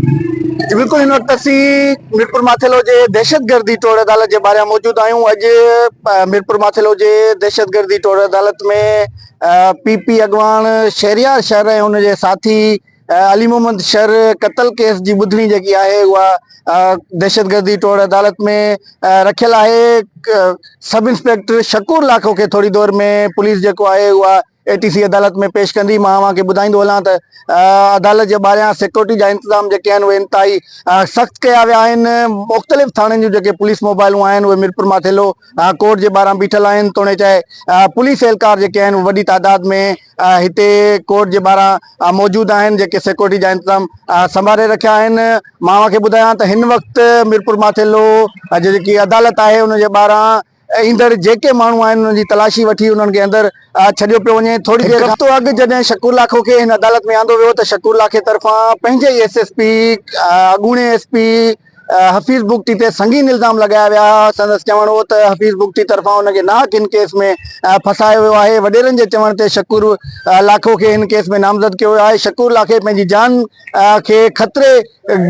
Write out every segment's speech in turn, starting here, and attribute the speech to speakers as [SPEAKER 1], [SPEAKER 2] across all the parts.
[SPEAKER 1] बिल्कुल इन वक्त असी मीरपुर माथेलो जे दहशतगर्दी टोड़ अदालत के बारे में मौजूद आयूं। अज मीरपुर माथेलो जे दहशतगर्दी टोड़ अदालत में पीपी अगवान शहरियार शहर ऐं उनके साथी अली मोहम्मद शर कत्ल केस की ॿुधणी जेकी आहे उहा दहशतगर्दी टोड़ अदालत में रखियल आहे। सब इंस्पेक्टर शकूर लाखो के थोड़ी देर में पुलिस जेको आहे उहा एटीसी अदालत में पेश कंदी। मां अव्हांखे ॿुधाईंदो हलां त अदालत जे ॿाहिरियां सिक्योरिटी जा इंतजाम जेके आहिनि उहे इंतहाई सख़्त कया विया आहिनि। मुख़्तलिफ़ थाणनि जूं जेके पुलिस मोबाइलूं आहिनि उहे मीरपुर माथेलो कोर्ट जे ॿाहिरां बीठल आहिनि। तोड़े चाहे पुलिस एहलकार जेके आहिनि वॾी तादाद में हिते कोर्ट जे ॿाहिरां मौजूद आहिनि, जेके सिक्योरिटी जा इंतजाम संभाले रखिया आहिनि। मां अव्हांखे ॿुधायां त हिन वक़्तु मीरपुर माथेलो जेकी अदालत आहे उन जे ॿाहिरां ईंदड़ जेके माण्हू आहिनि उन्हनि जी तलाशी वठी उन्हनि खे अंदरि छॾियो पियो वञे। थोड़ी देर हफ़्तो अॻु जॾहिं शकूर लाखो खे हिन अदालत में आंदो वियो त शकूर लाखे तरफ़ां पंहिंजे ई एसएसपी अॻूणे एसपी हफ़ीज़ बुगटी ते संगीन इल्ज़ाम लगाया विया। संदसि चवण हो त हफ़ीज़ बुगटी तरफ़ां हुनखे नाहक हिन केस में फसायो वियो आहे। वॾेरनि जे चवण ते शकूर लाखो खे हिन केस में नामज़द कियो वियो आहे। शकूर लाखे पंहिंजी जान खे ख़तरे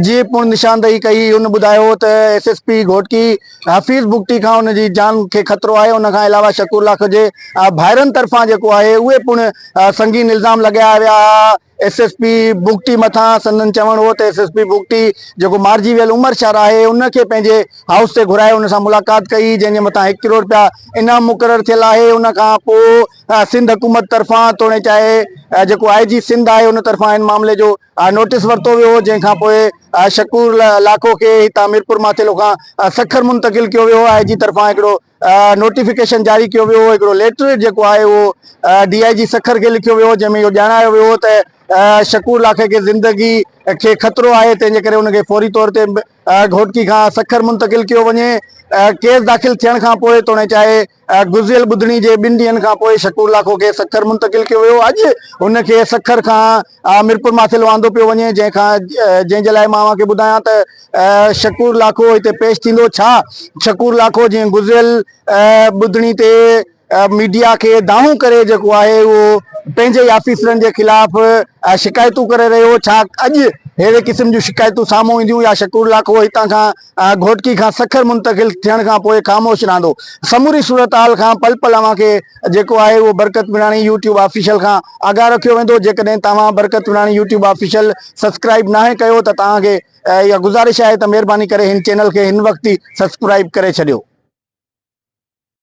[SPEAKER 1] जी पुण निशानदेही कई। उन ॿुधायो त एसएसपी घोटकी हफ़ीज़ बुगटी खां उनजी जान खे ख़तरो आहे। उन खां अलावा शकूर लाखो जे भाइरनि तरफ़ां जेको आहे उहे पिण संगीन इल्ज़ाम लगाया विया। एसएसपी बुगटी मथां संदन चवण हो त एसएसपी बुगटी जेको मारिजी वियल उमर शर आहे उनखे पंहिंजे हाउस ते घुराए उन सां मुलाक़ात कई, जंहिंजे मथां 1 करोड़ रुपया इनाम मुक़ररु थियल आहे। उन खां पोइ सिंध हुकूमत तरफ़ां तोड़े चाहे जेको आईजी सिंध आहे उन तरफ़ां इन मामले जो नोटिस वरितो वियो, जंहिंखां पोइ शकूर लाखो खे हितां मीरपुर माथेलो खां सखर मुंतकिल कियो वियो। आईजी तरफ़ां हिकिड़ो नोटिफिकेशन जारी कियो वियो। हिकिड़ो लेटर जेको आहे उहो डीआईजी सखर खे लिखियो वियो, जंहिंमें इहो ॼाणायो वियो त शकूर लाखे खे ज़िंदगी खे ख़तरो आहे, तंहिंजे करे उनखे फौरी तौर ते घोटकी खां सखर मुंतकिल कियो वञे। केस दाख़िल थियण खां पोइ तोड़े चाहे गुज़िरियल ॿुधणी जे 2 ॾींहंनि खां पोइ शकूर लाखो खे सखर मुंतकिल कियो वियो। अॼु हुनखे सखर खां मीरपुर माथेलो आंदो पियो वञे, जंहिंजे लाइ मां अव्हांखे ॿुधायां त शकूर लाखो हिते पेश थींदो। छा शकूर लाखो जीअं गुज़िरियल ॿुधणी ते मीडिया खे दाऊं करे जेको आहे उहो पंहिंजे ई ऑफिसरनि जे ख़िलाफ़ शिकायतूं करे रहियो, छा अॼु अहिड़े क़िस्म जूं शिकायतूं साम्हूं ईंदियूं या शकूर लाखो हितां खां घोटकी खां सखर मुंतकिल थियण खां पोइ ख़ामोश रहंदो। समूरी सूरत हाल खां पल पल अव्हांखे जेको आहे उहो बरकत विराणी यूट्यूब ऑफिशियल खां आगाह रखियो वेंदो। जेकॾहिं तव्हां बरकत विराणी यूट्यूब ऑफिशियल सब्सक्राइब नाहे कयो त तव्हांखे इहा गुज़ारिश आहे त महिरबानी करे हिन चैनल खे हिन वक़्तु ई सब्सक्राइब करे छॾियो।